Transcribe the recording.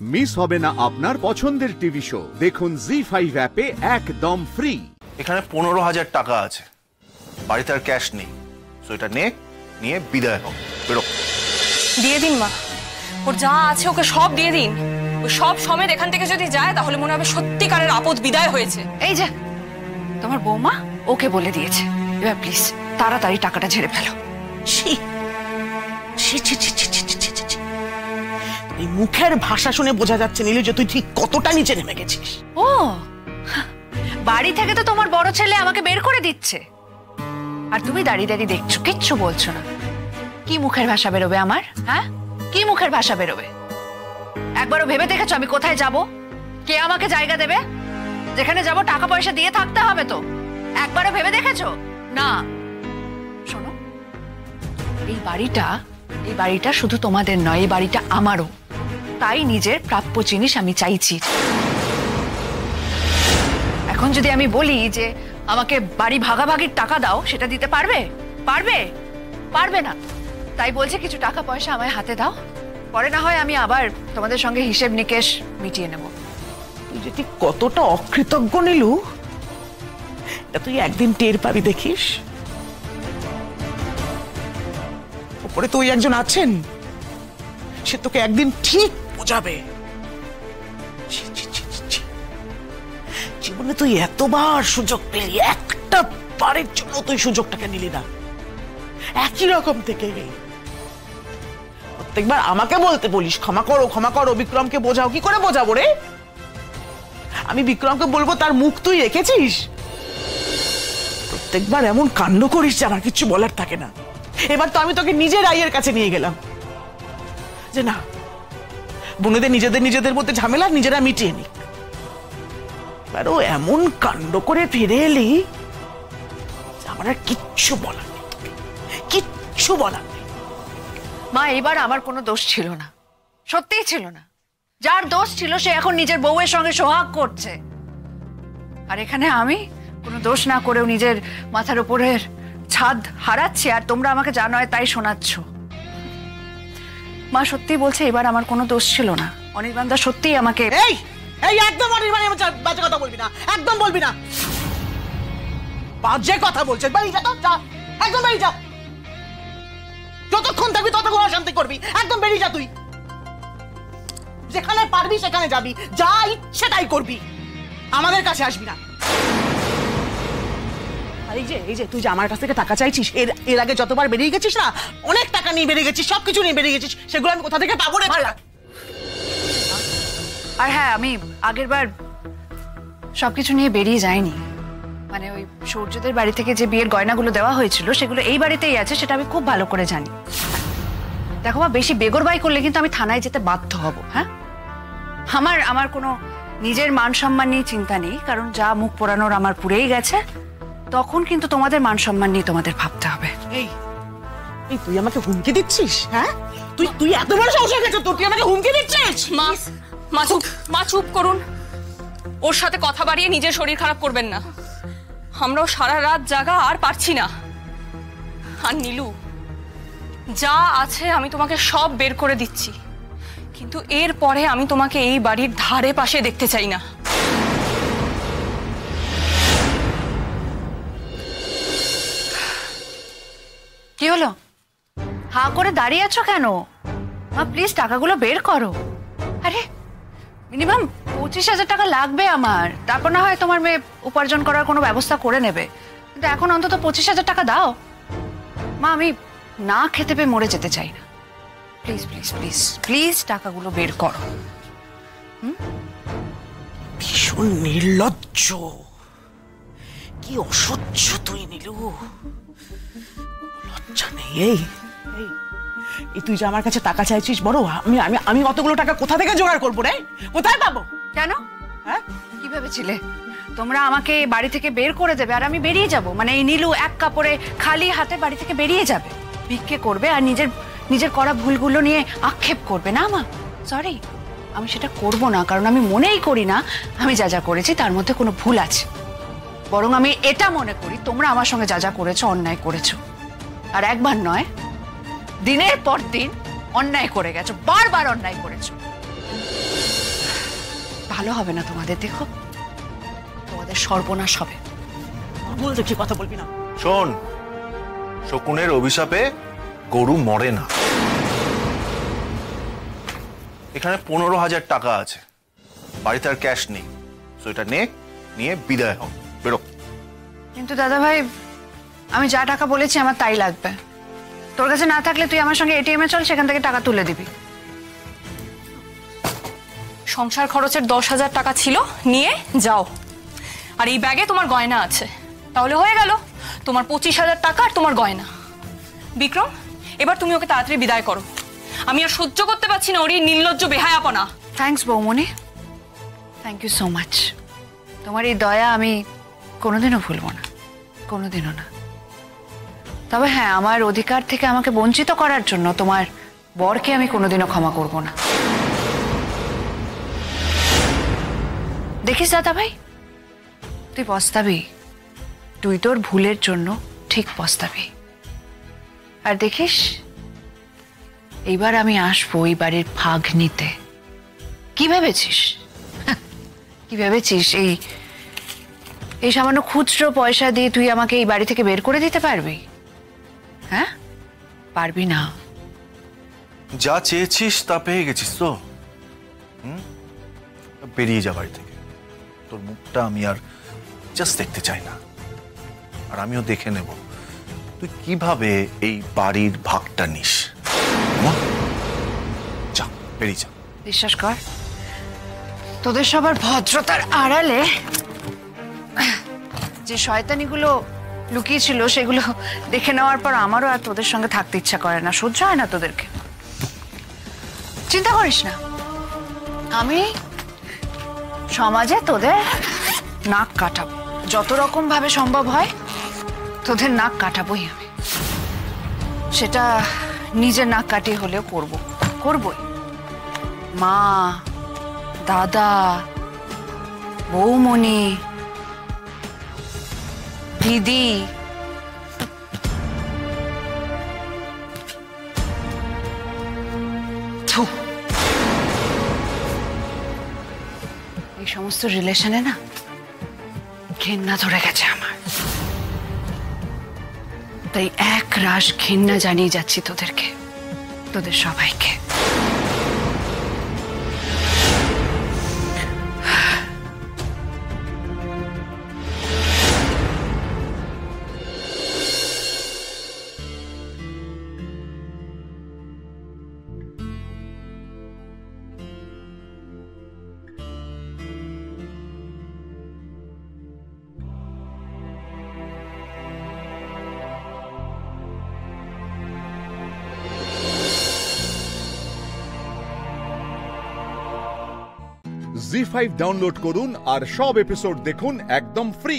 Miss হবে না আপনার পছন্দের টিভি শো। দেখুন জি5 অ্যাপে একদম ফ্রি। এখানে 15,000 টাকা আছে, বাড়িতে আর ক্যাশ নেই, তো এটা নিয়ে বিদায় হোক, বেরো। দিয়ে দিন মা, ওর যা আছে ওকে সব দিয়ে দিন। ও সব সমেত এখান থেকে যদি যায় তাহলে মনে হবে সত্যিকারের আপদ বিদায় হয়েছে। এই যে তোমার বৌমা ওকে বলে দিয়েছে, এবার প্লিজ তাড়াতাড়ি টাকাটা ঝেড়ে ফেলো। এই মুখের ভাষা শুনে বোঝা যাচ্ছে নীলু যে তুই ঠিক কতটা নিচে নেমে গেছিস। ও বাড়ি থেকে তো তোমার বড় ছেলে আমাকে বের করে দিচ্ছে, আর তুমি দাঁড়িয়ে দাঁড়িয়ে দেখছো, কিচ্ছু বলছো না। কি মুখের ভাষা বেরোবে আমার? হ্যাঁ, কি মুখের ভাষা বেরোবে? একবারও ভেবে দেখেছো আমি কোথায় যাব? কে আমাকে জায়গা দেবে? যেখানে যাব টাকা পয়সা দিয়ে থাকতে হবে তো। একবারও ভেবে দেখেছো? না। শোনো, এই বাড়িটা শুধু তোমাদের নয়, এই বাড়িটা আমারও। তাই নিজের প্রাপ্য জিনিস আমি চাইছি। এখন যদি আমি বলি যে আমাকে বাড়ি ভাগাভাগির টাকা দাও, সেটা দিতে পারবে? পারবে না। তাই বলছে কিছু টাকা পয়সা আমায় হাতে দাও, পরে না হয় আমি আবার তোমাদের সঙ্গে হিসেব নিকেশ মিটিয়ে নেব। তুই যে ঠিক কতটা অকৃতজ্ঞ নীলু, এটা তুই একদিন টের পাবি, দেখিস। ওপরে তো ওই একজন আছেন, সে তোকে একদিন ঠিক বোঝাবে। জীবনে তুই এতবার সুযোগ পেলি, একটা বারের জন্য তুই সুযোগটাকে নিলি না। একই রকম থেকে প্রত্যেকবার আমাকে বলতে বলিস ক্ষমা করো, বিক্রমকে বোঝাও। কি করে বোঝাবো রে? আমি বিক্রমকে বলবো তার মুখ তুই রেখেছিস? প্রত্যেকবার এমন কাণ্ড করিস যে আমার কিছু বলার থাকে না। এবার তো আমি তোকে নিজের রায়ের কাছে নিয়ে গেলাম যে না, বোনেদের নিজেদের মধ্যে ঝামেলা নিজেরা মিটিয়ে নিক। এবার ও এমন কাণ্ড করে ফিরে এলি, আমার আর কিচ্ছু বলার নেই, কিচ্ছু বলার নেই। মা, এবার আমার কোনো দোষ ছিল না, সত্যিই ছিল না। যার দোষ ছিল সে এখন নিজের বউয়ের সঙ্গে সোহাগ করছে, আর এখানে আমি কোনো দোষ না করেও নিজের মাথার উপরের ছাদ হারাচ্ছি, আর তোমরা আমাকে যা নয় তাই শোনাচ্ছ। মা সত্যি বলছে, এবার আমার কোনো দোষ ছিল না। অনির্বাণদা সত্যিই আমাকে একদম অনির্বাণ বাজে কথা বলবি না, একদম বলবি না। বাজে কথা বলছে, বাড়ি যা তো, যা, একদম বাড়ি যা। যতক্ষণ থাকবি ততক্ষণ অশান্তি করবি, একদম বেরিয়ে যা তুই। যেখানে পারবি সেখানে যাবি, যা ইচ্ছে তাই করবি, আমাদের কাছে আসবি না। আর এই যে তুই যে আমার কাছ থেকে টাকা চাইছিস, এর আগে যতবার বেরিয়ে গেছিস না, অনেক টাকা নিয়ে বেরিয়ে গেছিস, সবকিছু নিয়ে বেরিয়ে গেছিস, সেগুলো আমি কোথা থেকে পাবো রে? আর হ্যাঁ, আমি আগের বার সবকিছু নিয়ে বেরিয়ে যাইনি। মানে ওই সূর্যদের বাড়ি থেকে যে বিয়ের গয়নাগুলো দেওয়া হয়েছিল সেগুলো এই বাড়িতেই আছে, সেটা আমি খুব ভালো করে জানি। দেখো মা, বেশি বেগরবাই করলে কিন্তু আমি থানায় যেতে বাধ্য হব। হ্যাঁ, আমার কোনো নিজের মান সম্মান নিয়ে চিন্তা নেই, কারণ যা মুখ পোড়ানোর আমার পুড়েই গেছে। তখন কিন্তু তোমাদের মান সম্মান নিয়ে তোমাদের ভাবতে হবে। এই তুই আমাকে হুমকি দিচ্ছিস? হ্যাঁ, তুই এত বড় সাহস হয়ে গেছে তোর, তুই আমাকে হুমকি দিচ্ছিস? মা চুপ করুন। ওর সাথে কথা বাড়িয়ে নিজের শরীর খারাপ করবেন না। আমরাও সারা রাত জাগা আর পারছি না। আর নীলু, যা আছে আমি তোমাকে সব বের করে দিচ্ছি, কিন্তু এর পরে আমি তোমাকে এই বাড়ির ধারে পাশে দেখতে চাই না। কি হলো? হা করে দাঁড়িয়ে আছো কেন? মা প্লিজ টাকাগুলো বের করো। আরে মিনিমাম 25,000 টাকা লাগবে আমার, তারপর না হয় তোমার মেয়ে উপার্জন করার কোনো ব্যবস্থা করে নেবে, কিন্তু এখন অন্তত 25,000 টাকা দাও। মা, আমি না খেতে পেয়ে মরে যেতে চাই না। প্লিজ প্লিজ প্লিজ প্লিজ টাকাগুলো বের করো। ভীষণ নির্লজ্জ, কি অসহ্য তুই নীলু, লজ্জা নেই। এই তুই যে আমার কাছে টাকা চাইছিস, বড় আমি অতগুলো টাকা কোথা থেকে জোগাড় করবো রে? কোথায় পাবো? কেন? হ্যাঁ, কি ভেবেছিলে তোমরা আমাকে বাড়ি থেকে বের করে দেবে আর আমি বেরিয়ে যাব? মানে এই নীলু এক কাপড়ে খালি হাতে বাড়ি থেকে বেরিয়ে যাবে, ভিক্ষে করবে আর নিজের করা ভুলগুলো নিয়ে আক্ষেপ করবে? না মা, সরি, আমি সেটা করব না, কারণ আমি মনেই করি না আমি যা করেছি তার মধ্যে কোনো ভুল আছে। বরং আমি এটা মনে করি তোমরা আমার সঙ্গে যা করেছো অন্যায় করেছো, আর একবার নয় দিনের পর দিন অন্যায় করে গেছো, বারবার অন্যায় করেছো। ভালো হবে না তোমাদের, দেখো তোমাদের সর্বনাশ হবে। ভুল দেখি কথা বলবি না। শোন, শকুনের অভিশাপে গরু মরে না। এখানে 15,000 টাকা আছে, বাড়িতে আর ক্যাশ নেই, তো এটা নিয়ে বিদায় হোক, বেরো। কিন্তু দাদা ভাই, আমি যা টাকা বলেছি আমার তাই লাগবে। তোর কাছে না থাকলে তুই আমার সঙ্গে এটিএম এ চল, সেখান থেকে টাকা তুলে দিবি। সংসার খরচের 10,000 টাকা ছিল, নিয়ে যাও। আর এই ব্যাগে তোমার গয়না আছে, তাহলে হয়ে গেল তোমার 25,000 টাকা আর তোমার গয়না। বিক্রম, এবার তুমি ওকে তাড়াতাড়ি বিদায় করো। আমি আর সহ্য করতে পারছি না ওর এই নির্লজ্জ বেহায়াপনা। থ্যাঙ্কস বৌমনি, থ্যাংক ইউ সো মাচ। তোমার এই দয়া আমি কোনোদিনও ভুলবো না, কোনোদিনও না। তবে হ্যাঁ, আমার অধিকার থেকে আমাকে বঞ্চিত করার জন্য তোমার বরকে আমি কোনোদিনও ক্ষমা করব না। দেখিস দাদা ভাই, তুই পস্তাবি, তুই তোর ভুলের জন্য ঠিক পস্তাবি। আর দেখিস, এইবার আমি আসবো এই বাড়ির ভাগ নিতে। কি ভেবেছিস, কি ভেবেছিস এই সামান্য খুচরো পয়সা দিয়ে তুই আমাকে এই বাড়ি থেকে বের করে দিতে পারবি? হ্যাঁ, পারবি না। যা চেয়েছিস তা পেয়ে গেছিস তো, বেরিয়ে যা বাড়ি থেকে। তোর মুখটা আমি আর জাস্ট দেখতে চাই না। আর আমিও দেখে নেব তুই কিভাবে এই বাড়ির ভাগটা নিস। যা, বেরিয়ে যা। বিশ্বাস কর, তোদের সবার ভদ্রতার আড়ালে যে শয়তানিগুলো লুকিয়েছিল সেগুলো দেখে নেওয়ার পর আমারও আর তোদের সঙ্গে থাকতে ইচ্ছা করে না, সহ্য হয় না তোদেরকে। চিন্তা করিস না, আমি সমাজে তোদের নাক কাটাবো, যত রকম ভাবে সম্ভব হয় তোদের নাক কাটাবোই আমি। সেটা নিজের নাক কাটিয়ে হলেও করবই। মা, দাদা, বৌমনি, দিদি, এই সমস্ত রিলেশনে না ঘেন্না ধরে গেছে আমার। তাই এক রাশ ঘেন্না জানিয়ে যাচ্ছি তোদেরকে, তোদের সবাইকে। জি5 ডাউনলোড করুন আর সব এপিসোড দেখুন একদম ফ্রি।